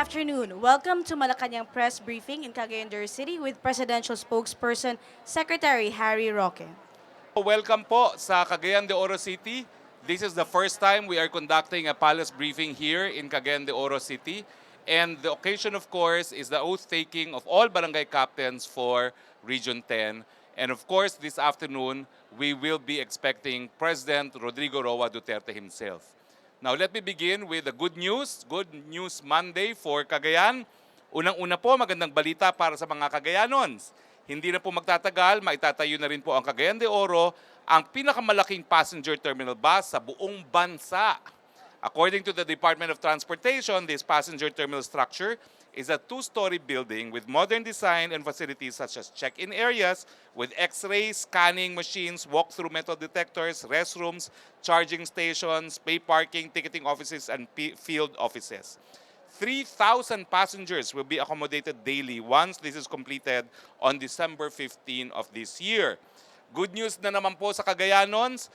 afternoon. Welcome to Malacanang Press Briefing in Cagayan City with Presidential Spokesperson Secretary Harry Roque. Welcome po sa Cagayan de Oro City. This is the first time we are conducting a palace briefing here in Cagayan de Oro City. And the occasion, of course, is the oath-taking of all barangay captains for Region 10. And of course, this afternoon, we will be expecting President Rodrigo Roa Duterte himself. Now, let me begin with the good news. Good news Monday for Cagayan. Unang-una po, magandang balita para sa mga Cagayanons. Hindi na po magtatagal, maitatayo na rin po ang Cagayan de Oro, ang pinakamalaking passenger terminal bus sa buong bansa. According to the Department of Transportation, this passenger terminal structure is a two-story building with modern design and facilities such as check-in areas with X-ray scanning machines, walk-through metal detectors, restrooms, charging stations, pay parking, ticketing offices, and field offices. 3,000 passengers will be accommodated daily once this is completed on December 15 of this year. Good news na naman po sa Cagayanons.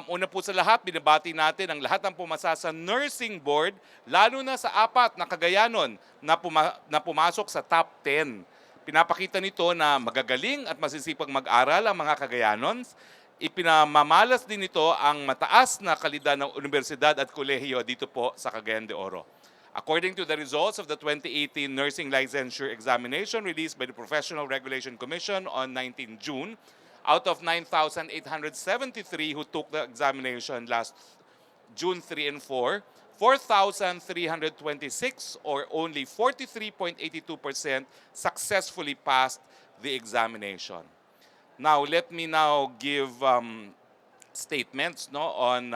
Una po sa lahat, binabati natin ang lahat ng pumasa sa nursing board, lalo na sa 4 na Cagayanon na pumasok sa top 10. Pinapakita nito na magagaling at masisipag mag-aral ang mga Cagayanons. Ipinamamalas din ito ang mataas na kalidad ng universidad at kolehiyo dito po sa Cagayan de Oro. According to the results of the 2018 Nursing Licensure Examination released by the Professional Regulation Commission on 19 June, out of 9,873 who took the examination last June 3 and 4, 4,326 or only 43.82% successfully passed the examination. Now, let me now give statements on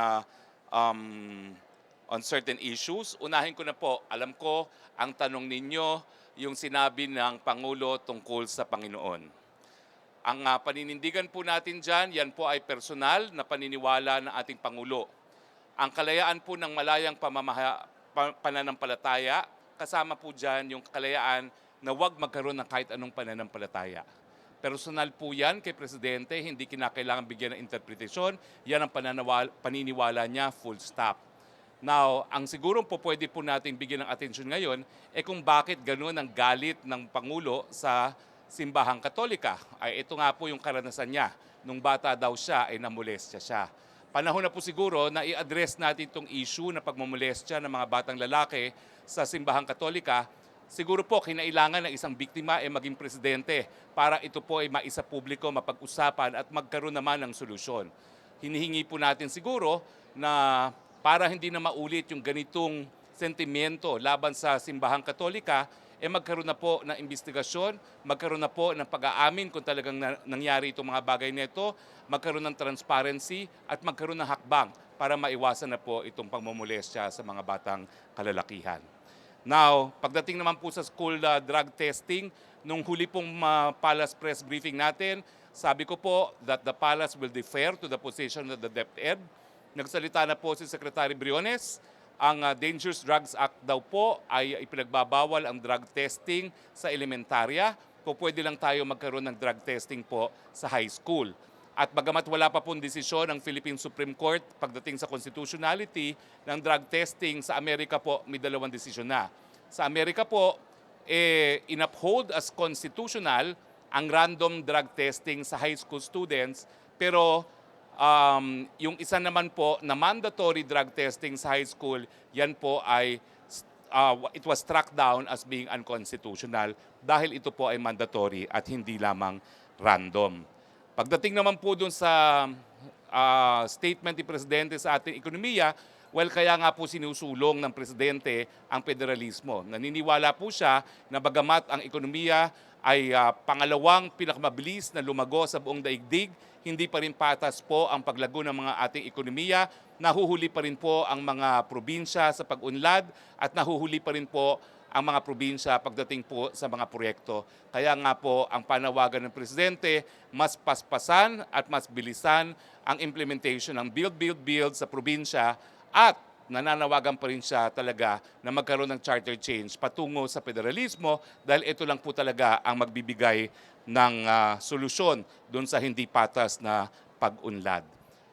certain issues. Unahin ko na po, alam ko, ang tanong ninyo, yung sinabi ng Pangulo tungkol sa Panginoon. Ang paninindigan po natin dyan, yan po ay personal na paniniwala ng ating Pangulo. Ang kalayaan po ng malayang pananampalataya, kasama po dyan yung kalayaan na huwag magkaroon ng kahit anong pananampalataya. Personal po yan kay Presidente, hindi kinakailangan bigyan ng interpretasyon, yan ang paniniwala niya, full stop. Now, ang siguro po pwede po natin bigyan ng atensyon ngayon kung bakit ganoon ang galit ng Pangulo sa Simbahang Katolika. Ay ito nga po yung karanasan niya. Nung bata daw siya ay namolestya siya. Panahon na po siguro na i-address natin itong issue na pagmamolestya ng mga batang lalaki sa Simbahang Katolika. Siguro po kinailangan ng isang biktima ay maging presidente para ito po ay maisa publiko, mapag-usapan at magkaroon naman ng solusyon. Hinihingi po natin siguro na para hindi na maulit yung ganitong sentimento laban sa Simbahang Katolika, magkaroon na po ng investigasyon, magkaroon na po ng pag-aamin kung talagang nangyari itong mga bagay nito, magkaroon ng transparency at magkaroon ng hakbang para maiwasan na po itong pagmumulestya sa mga batang kalalakihan. Now, pagdating naman po sa school drug testing, nung huli pong palace press briefing natin, sabi ko po that the palace will defer to the position of the DepEd. Nagsalita na po si Secretary Briones. Ang Dangerous Drugs Act daw po ay ipinagbabawal ang drug testing sa elementarya. Po pwede lang tayo magkaroon ng drug testing po sa high school. At bagamat wala pa pong desisyon ng Philippine Supreme Court pagdating sa constitutionality ng drug testing, sa Amerika po may 2 desisyon na. Sa Amerika po, in-uphold as constitutional ang random drug testing sa high school students, pero yung isa naman po na mandatory drug testing sa high school, yan po ay it was struck down as being unconstitutional dahil ito po ay mandatory at hindi lamang random. Pagdating naman po dun sa statement ni Presidente sa ating ekonomiya, well, kaya nga po sinusulong ng Presidente ang federalismo. Naniniwala po siya na bagamat ang ekonomiya ay pangalawang pinakamabilis na lumago sa buong daigdig, hindi pa rin patas po ang paglago ng mga ating ekonomiya, nahuhuli pa rin po ang mga probinsya sa pag-unlad at nahuhuli pa rin po ang mga probinsya pagdating po sa mga proyekto. Kaya nga po ang panawagan ng Presidente, mas paspasan at mas bilisan ang implementation ng build sa probinsya at nananawagan pa rin siya talaga na magkaroon ng charter change patungo sa federalismo dahil ito lang po talaga ang magbibigay ng solusyon doon sa hindi patas na pag-unlad.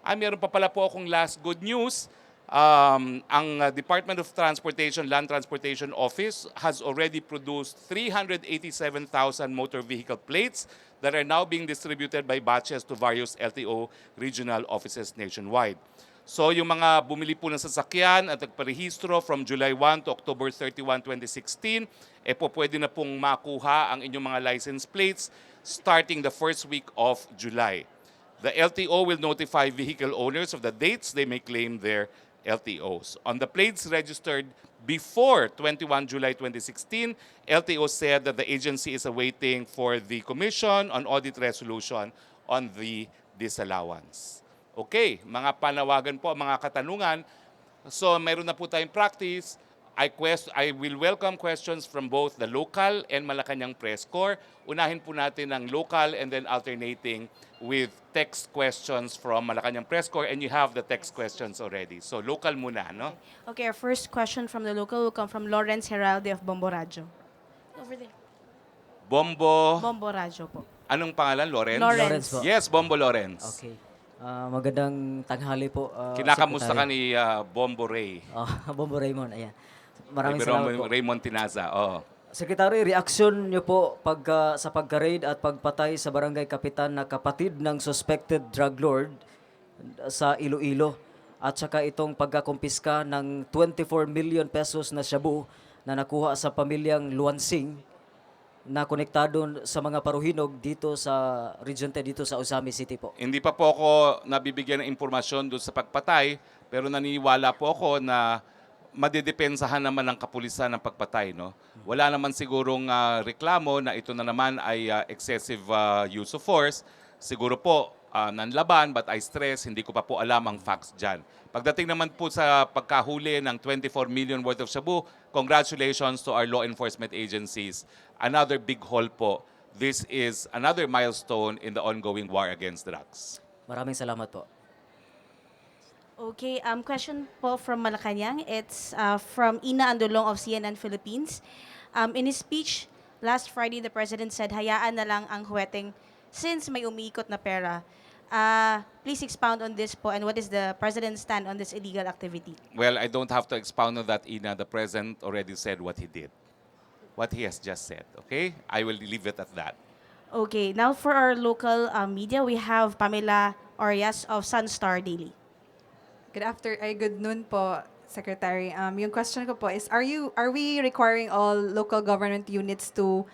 Meron pa pala po akong last good news. ang Department of Transportation, Land Transportation Office has already produced 387,000 motor vehicle plates that are now being distributed by batches to various LTO regional offices nationwide. So yung mga bumili po ng sasakyan at nagparehistro from July 1 to October 31, 2016, po pwede na pong makuha ang inyong mga license plates starting the first week of July. The LTO will notify vehicle owners of the dates they may claim their LTOs. On the plates registered before 21 July 2016, LTO said that the agency is awaiting for the Commission on Audit Resolution on the disallowance. Okay, mga panawagan po, mga katanungan. So mayroon na po tayong practice. I will welcome questions from both the local and Malacanang Press Corps. Unahin po natin ang local and then alternating with text questions from Malacanang Press Corps, and you have the text questions already. So local muna, no? Okay, our first question from the local will come from Lawrence Heralde of Bombo Radyo. Over there. Bombo, Bombo Radyo po. anong pangalan? Lawrence? Lawrence po. Yes, Bombo Lawrence. Okay. Magandang tanghali po. Kinakamusta ka Secretary. ni Bombo Ray? Bombo Raymond, ayan. Maraming Kay salamat po. Raymond Tinaza. Oh. Secretary, reaksyon niyo po sa pagka-raid at pagpatay sa barangay kapitan na kapatid ng suspected drug lord sa Iloilo at saka itong pagkakumpiska ng 24 million pesos na shabu na nakuha sa pamilyang Luansing na konektado sa mga paruhinog dito sa Region 10, dito sa Usami City po. Hindi pa po ako nabibigyan ng impormasyon doon sa pagpatay, pero naniniwala po ako na madidepensahan naman ng kapulisan ng pagpatay. No? Wala naman sigurong reklamo na ito na naman ay excessive use of force. Siguro po nanlaban, but I stress, hindi ko pa po alam ang facts dyan. Pagdating naman po sa pagkahuli ng 24 million worth of shabu, congratulations to our law enforcement agencies. Another big haul po. This is another milestone in the ongoing war against drugs. Maraming salamat po. Okay, question po from Malacanang. It's from Ina Andolong of CNN Philippines. In his speech last Friday, the President said, hayaan na lang ang huweteng since may umiikot na pera. Please expound on this po, and what is the President's stand on this illegal activity? Well, I don't have to expound on that, Ina. The President already said what he did. What he has just said, okay? I will leave it at that. Okay, now for our local media, we have Pamela Orias of Sunstar Daily. Good noon po, Secretary. Yung question ko po is, are we requiring all local government units to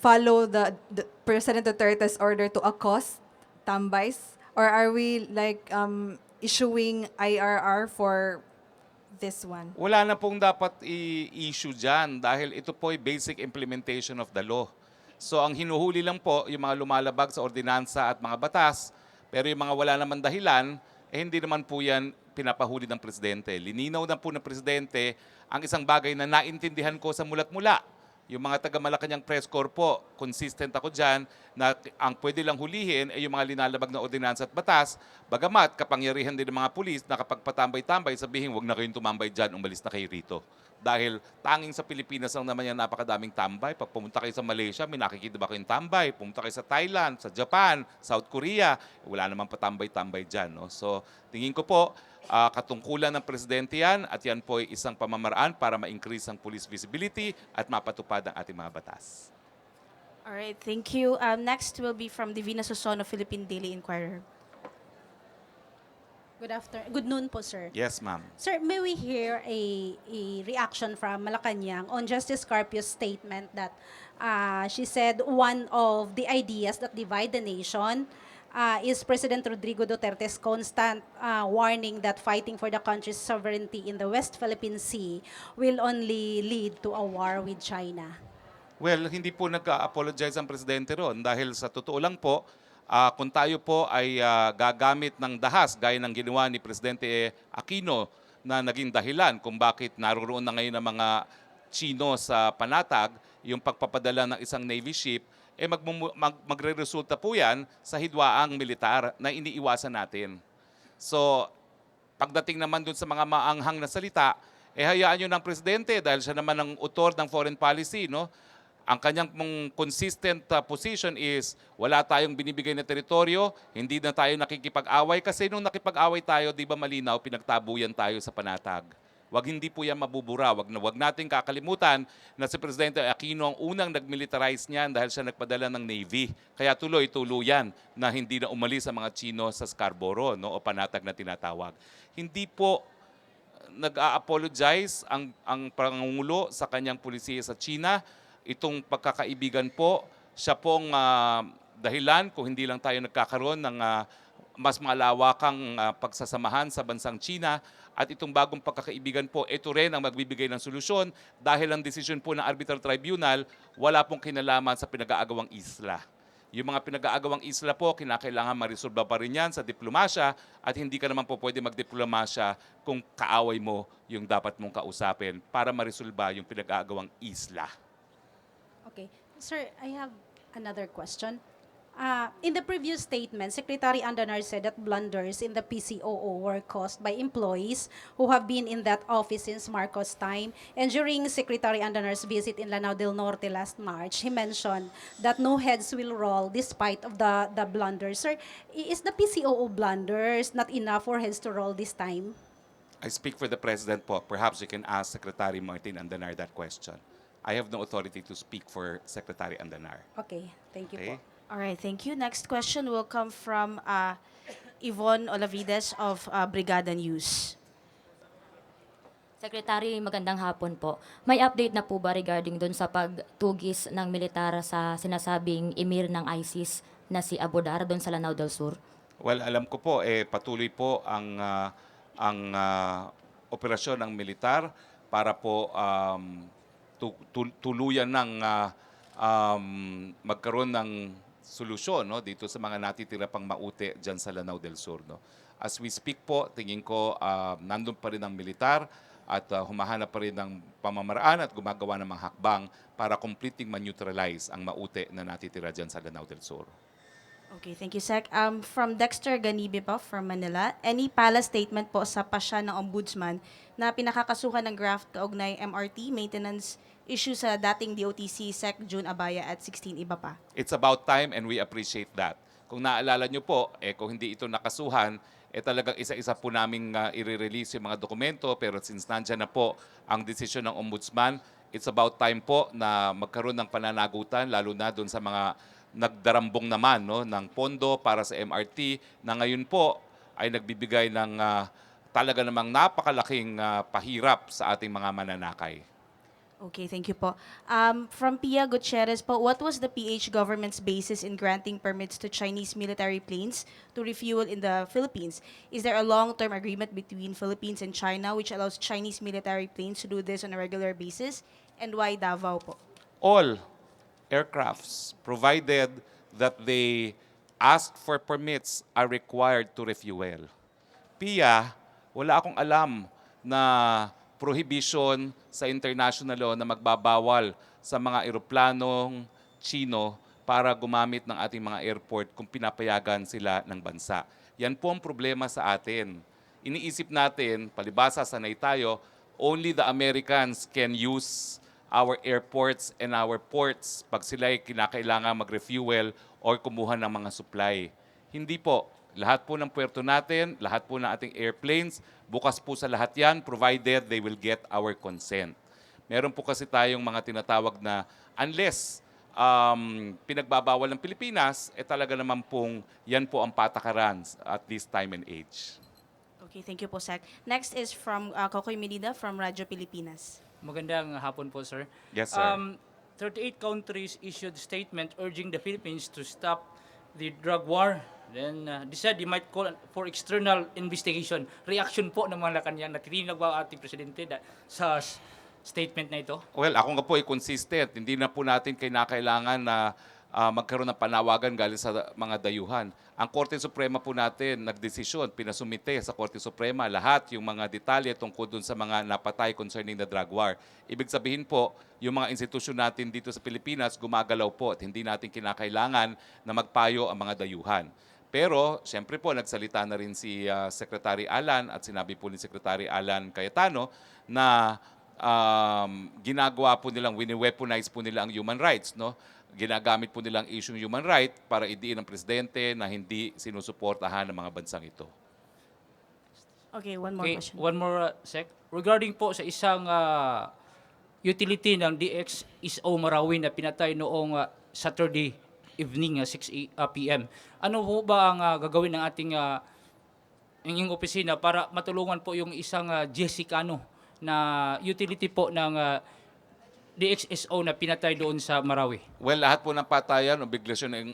follow the President Duterte's order to accost tambays, or are we like issuing IRR for this one? Wala na pong dapat i-issue dyan dahil ito po ay basic implementation of the law. So ang hinuhuli lang po yung mga lumalabag sa ordinansa at mga batas, pero yung mga wala naman dahilan, hindi naman po yan pinapahuli ng Presidente. Lininaw na po ng Presidente ang isang bagay na naintindihan ko sa mulat-mula. Yung mga taga-Malacanang Press Corps po, consistent ako dyan na ang pwede lang hulihin ay yung mga linalabag na ordinansa at batas, bagamat kapangyarihan din ng mga pulis na kapag patambay-tambay, sabihin huwag na kayong tumambay dyan, umalis na kayo rito. Dahil tanging sa Pilipinas lang naman yan napakadaming tambay. Pag pumunta kayo sa Malaysia, may nakikita ba kayong tambay? Pumunta kayo sa Thailand, sa Japan, South Korea, wala naman patambay-tambay dyan. No? So tingin ko po, katungkulan ng Presidente yan at yan po ay isang pamamaraan para ma-increase ang police visibility at mapatupad ang ating mga batas. All right, thank you. Next will be from Divina Susono, Philippine Daily Inquirer. Good noon po, sir. Yes, ma'am. Sir, may we hear a reaction from Malacanang on Justice Carpio's statement that she said one of the ideas that divide the nation is President Rodrigo Duterte's constant warning that fighting for the country's sovereignty in the West Philippine Sea will only lead to a war with China? Well, hindi po nag-apologize ang Presidente ron dahil sa totoo lang po, kung tayo po ay gagamit ng dahas gaya ng ginawa ni Presidente Aquino na naging dahilan kung bakit naroon na ngayon ng mga Chino sa panatag, yung pagpapadala ng isang Navy ship, magre-resulta po yan sa hidwaang militar na iniiwasan natin. So, pagdating naman dun sa mga maanghang na salita, hayaan nyo ng Presidente dahil siya naman ang author ng foreign policy, no? ang kanyang consistent position is wala tayong binibigay na teritoryo, hindi na tayo nakikipag-away kasi nung nakipag-away tayo, di ba malinaw, pinagtabuyan tayo sa panatag. Hindi po yan mabubura. Wag nating kakalimutan na si Presidente Aquino ang unang nag-militarize niyan dahil siya nagpadala ng Navy. Kaya tuloy-tuluyan na hindi na umalis ang mga Chino sa Scarborough, no, o panatag na tinatawag. Hindi po nag-a-apologize ang Pangulo sa kanyang pulisiya sa China. Itong pagkakaibigan po, siya pong dahilan kung hindi lang tayo nagkakaroon ng mas malawakang pagsasamahan sa bansang China. At itong bagong pagkakaibigan po, ito rin ang magbibigay ng solusyon dahil ang desisyon po ng Arbitral Tribunal wala pong kinalaman sa pinag-aagawang isla. Yung mga pinag-aagawang isla po, kinakailangan marisolba pa rin yan sa diplomasya at hindi ka naman po pwede magdiplomasya kung kaaway mo yung dapat mong kausapin para marisolba yung pinag-aagawang isla. Okay. Sir, I have another question. In the previous statement, Secretary Andanar said that blunders in the PCOO were caused by employees who have been in that office since Marcos' time. And during Secretary Andanar's visit in Lanao del Norte last March, he mentioned that no heads will roll despite of the blunders. Sir, is the PCOO blunders not enough for heads to roll this time? I speak for the President po. Perhaps you can ask Secretary Martin Andanar that question. I have no authority to speak for Secretary Andanar. Okay, thank you Okay? po. All right, thank you. Next question will come from Yvonne Olavides of Brigada News. Secretary, magandang hapon po. May update na po ba regarding doon sa pagtugis ng militar sa sinasabing emir ng ISIS na si Abu Dar doon sa Lanao del Sur? Well, alam ko po, patuloy po ang operasyon ng militar para po tuluyan ng magkaroon ng solusyon, no, dito sa mga natitira pang maute dyan sa Lanao del Sur. No. As we speak po, tingin ko nandun pa rin ang militar at humahanap pa rin ng pamamaraan at gumagawa ng mga hakbang para completely ma-neutralize ang maute na natitira dyan sa Lanao del Sur. Okay, thank you, Sec. From Dexter Ganibe po from Manila, any pala statement po sa pasya ng Ombudsman na pinakakasuhan ng graft kaugnay MRT maintenance issue sa dating DOTC Sec June Abaya at 16 iba pa? It's about time and we appreciate that. Kung naalala nyo po, kung hindi ito nakasuhan, talagang isa-isa po naming i-release yung mga dokumento, pero since nandyan na po ang desisyon ng Ombudsman, it's about time po na magkaroon ng pananagutan, lalo na doon sa mga nagdarambong naman, no, ng pondo para sa MRT na ngayon po ay nagbibigay ng talaga namang napakalaking pahirap sa ating mga mananakay. Okay, thank you po. From Pia Gutierrez po, what was the PH government's basis in granting permits to Chinese military planes to refuel in the Philippines? Is there a long-term agreement between Philippines and China which allows Chinese military planes to do this on a regular basis? And why Davao po? All aircrafts, provided that they ask for permits, are required to refuel. Pia, wala akong alam na prohibition sa international law na magbabawal sa mga eroplanong Chino para gumamit ng ating mga airport kung pinapayagan sila ng bansa. Yan po ang problema sa atin. Iniisip natin, palibasa sanay tayo, only the Americans can use our airports and our ports pag sila'y kinakailangan mag-refuel or kumuha ng mga supply. Hindi po. Lahat po ng puerto natin, lahat po ng ating airplanes, bukas po sa lahat yan, provided they will get our consent. Meron po kasi tayong mga tinatawag na unless pinagbabawal ng Pilipinas, talaga naman pong yan po ang patakaran at this time and age. Okay, thank you po, Sec. Next is from Kokoy Medina from Radyo Pilipinas. Magandang hapon po, sir. Yes, sir. 38 countries issued statement urging the Philippines to stop the drug war. Then they said they might call for external investigation. Reaction po ng mga Malacanang na tininig ba ating presidente sa statement na ito? Well, ako nga po ay consistent. Hindi na po natin kailangan na magkaroon ng panawagan galing sa mga dayuhan. Ang Korte Suprema po natin nagdesisyon, pinasumite sa Korte Suprema lahat yung mga detalye tungkol dun sa mga napatay concerning the drug war. Ibig sabihin po, yung mga institusyon natin dito sa Pilipinas gumagalaw po at hindi natin kinakailangan na magpayo ang mga dayuhan. Pero, siyempre po, nagsalita na rin si Secretary Alan at sinabi po ni Secretary Alan Cayetano na ginagawa po nilang, wini-weaponize po nila ang human rights, no? Ginagamit po nilang issue human right para idiin ng presidente na hindi sinusuportahan ng mga bansang ito. Okay, one more Okay, question. one more sec. Regarding po sa isang utility ng DXSO Marawi na pinatay noong Saturday evening 6 p.m. Ano po ba ang gagawin ng ating inyong opisina para matulungan po yung isang Jessicano na utility po ng DXSO na pinatay doon sa Marawi? Well, lahat po ng patayan,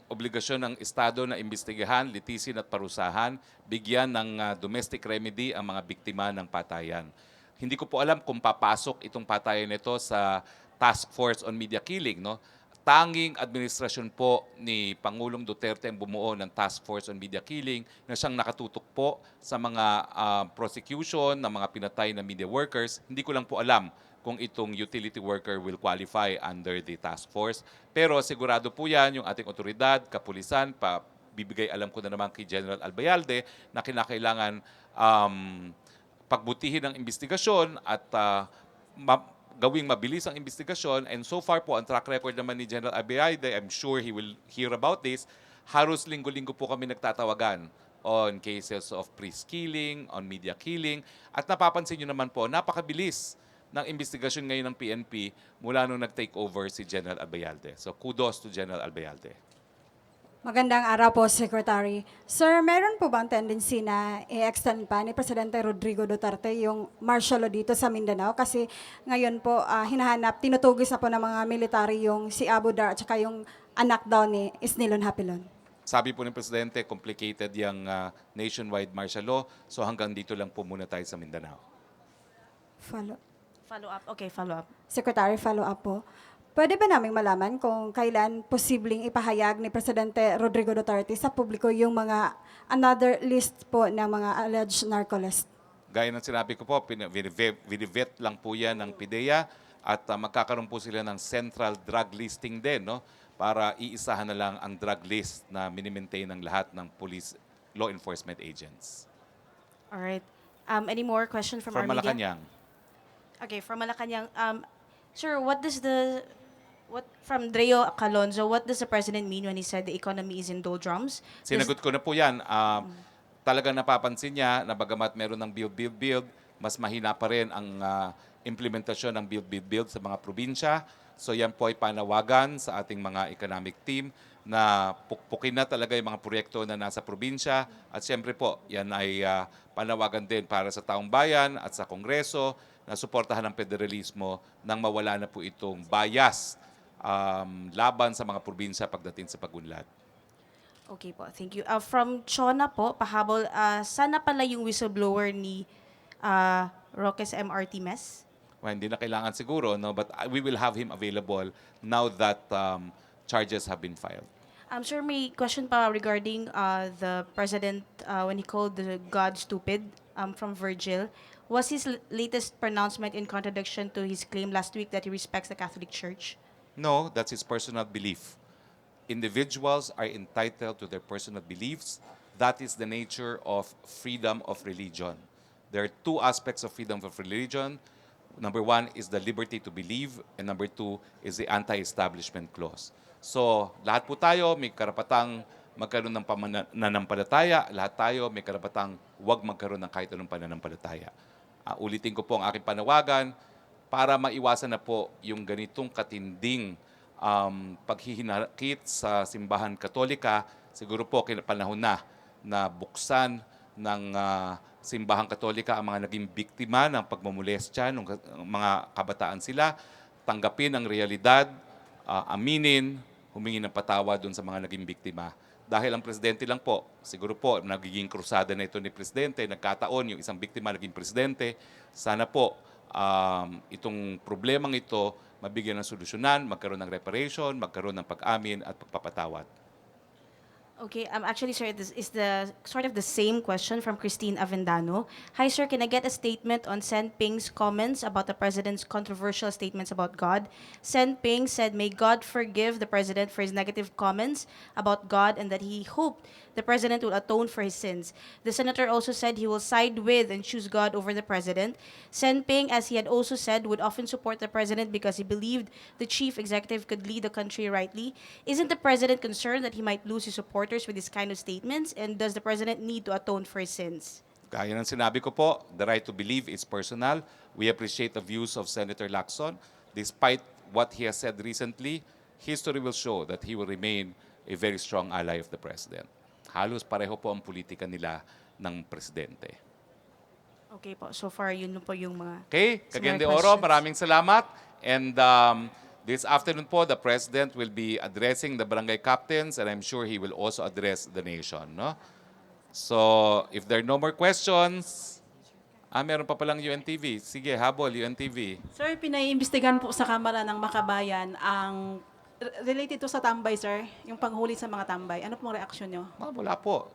obligasyon ng Estado na imbestigahan, litisin at parusahan, bigyan ng domestic remedy ang mga biktima ng patayan. Hindi ko po alam kung papasok itong patayan nito sa Task Force on Media Killing, no? Tanging administrasyon po ni Pangulong Duterte ang bumuo ng Task Force on Media Killing na siyang nakatutok po sa mga prosecution ng mga pinatay na media workers. Hindi ko lang po alam kung itong utility worker will qualify under the task force. Pero sigurado po yan yung ating otoridad, kapulisan, bibigay alam ko na naman kay General Albayalde na kinakailangan pagbutihin ang investigasyon at gawing mabilis ang investigasyon. And so far po, ang track record naman ni General Albayalde, I'm sure he will hear about this, halos linggo-linggo po kami nagtatawagan on cases of priest killing, on media killing. At napapansin nyo naman po, napakabilis ng investigasyon ngayon ng PNP mula nung nag-take over si General Albayalde. So kudos to General Albayalde. Magandang araw po, Secretary. Sir, meron po bang tendency na i-extend pa ni Presidente Rodrigo Duterte yung martial law dito sa Mindanao? Kasi ngayon po, tinutugis na po ng mga military yung si Abu Dar at saka yung anak daw ni Isnilon Hapilon. Sabi po ng Presidente, complicated yung nationwide martial law. So hanggang dito lang po muna tayo sa Mindanao. Follow up. Okay, follow up. Secretary, follow up po. Pwede ba naming malaman kung kailan posibleng ipahayag ni Presidente Rodrigo Duterte sa publiko yung mga another list po ng mga alleged narcolist? Gaya ng sinabi ko po, vinivet lang po yan ng PIDEA at magkakaroon po sila ng central drug listing din, no? Para iisahan na lang ang drug list na minimaintain ng lahat ng police law enforcement agents. All right. Any more questions from our media? Malacanang. Okay, from Malacanang. Sir, from Dreo Calonzo, what does the President mean when he said the economy is in doldrums? Sinagot ko na po yan. Talagang napapansin niya na bagamat meron ng build, mas mahina pa rin ang implementasyon ng build sa mga probinsya. So yan po ay panawagan sa ating mga economic team na pukpukin na talaga yung mga proyekto na nasa probinsya. At siyempre po, yan ay panawagan din para sa taong bayan at sa Kongreso na suportahan ng federalismo nang mawala na po itong bias laban sa mga probinsya pagdating sa pagunlad. Okay po, thank you. From Chona po, pahabol, sana pala yung whistleblower ni Roque's MRT mess? Well, hindi na kailangan siguro, no? But we will have him available now that charges have been filed. Sir, may question pa regarding the President when he called the God stupid from Virgil. Was his latest pronouncement in contradiction to his claim last week that he respects the Catholic Church? No, that's his personal belief. Individuals are entitled to their personal beliefs. That is the nature of freedom of religion. There are two aspects of freedom of religion. Number one is the liberty to believe, and number two is the anti-establishment clause. So, lahat po tayo may karapatang magkaroon ng pananampalataya. Lahat tayo may karapatang huwag magkaroon ng kahit anong pananampalataya. Ulitin ko po ang aking panawagan para maiwasan na po yung ganitong katinding paghihinakit sa simbahan katolika. Siguro po panahon na buksan ng simbahan katolika ang mga naging biktima ng pagmamolestya ng mga kabataan sila, tanggapin ang realidad, aminin, humingi ng patawad doon sa mga naging biktima. Dahil ang presidente lang po, siguro po, nagiging krusada na ito ni presidente, nagkataon yung isang biktima naging presidente, sana po itong problemang ito mabigyan ng solusyonan, magkaroon ng reparation, magkaroon ng pag-amin at pagpapatawad. Okay, actually, sir, this is the sort of the same question from Christine Avendano. Hi, sir, can I get a statement on Sen Ping's comments about the president's controversial statements about God? Sen Ping said, may God forgive the president for his negative comments about God and that he hoped the president will atone for his sins. The senator also said he will side with and choose God over the president. Sen Ping, as he had also said, would often support the president because he believed the chief executive could lead the country rightly. Isn't the president concerned that he might lose his supporters with this kind of statements? And does the president need to atone for his sins? Gaya ng sinabi ko po, the right to believe is personal. We appreciate the views of Senator Lacson. Despite what he has said recently, history will show that he will remain a very strong ally of the president. Halos pareho po ang politika nila ng presidente. Okay po, so far yun po yung mga Okay, Cagayan de similar Oro, questions. maraming salamat. And this afternoon po, the president will be addressing the barangay captains and I'm sure he will also address the nation. No? So, if there are no more questions, meron pa palang UNTV. Sige, habol, UNTV. Sir, pinaiimbestigahan po sa Kamara ng Makabayan ang related to sa tambay, sir, yung panghuli sa mga tambay. Ano pong reaksyon nyo? Wala po.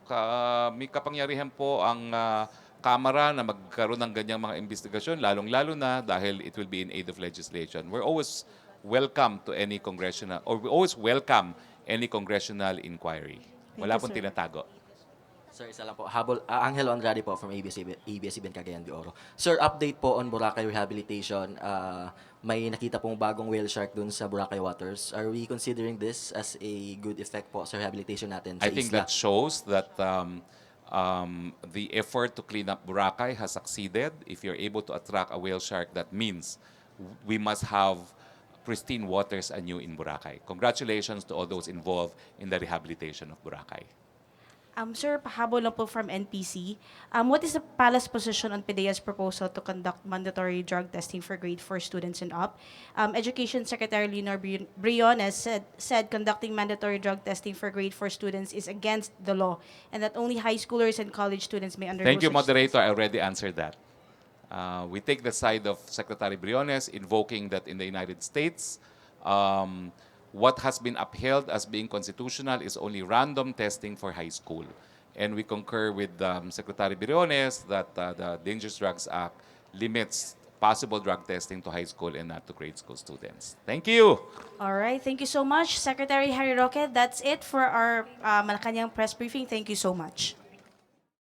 May kapangyarihan po ang Kamara na magkaroon ng ganyang mga investigasyon, lalong-lalo na dahil it will be in aid of legislation. We're always welcome to any congressional, or we always welcome any congressional inquiry. Wala pong tinatago. Sir, isa lang po. Angelo Andrade po from ABS-CBN Cagayan de Oro. Sir, update po on Boracay rehabilitation. May nakita pong bagong whale shark dun sa Boracay waters. Are we considering this as a good effect po sa rehabilitation natin sa I think isla? that shows that the effort to clean up Boracay has succeeded. If you're able to attract a whale shark, that means we must have pristine waters anew in Boracay. Congratulations to all those involved in the rehabilitation of Boracay. Sir, pahabol lang po from NPC. What is the palace position on PDEA's proposal to conduct mandatory drug testing for grade 4 students and up? Education Secretary Leonor Briones said conducting mandatory drug testing for grade 4 students is against the law and that only high schoolers and college students may undergo Thank you, such moderator. I already answered that. We take the side of Secretary Briones, invoking that in the United States, what has been upheld as being constitutional is only random testing for high school. And we concur with Secretary Briones that the Dangerous Drugs Act limits possible drug testing to high school and not to grade school students. Thank you. All right, thank you so much, Secretary Harry Roque. That's it for our Malacanang press briefing. Thank you so much.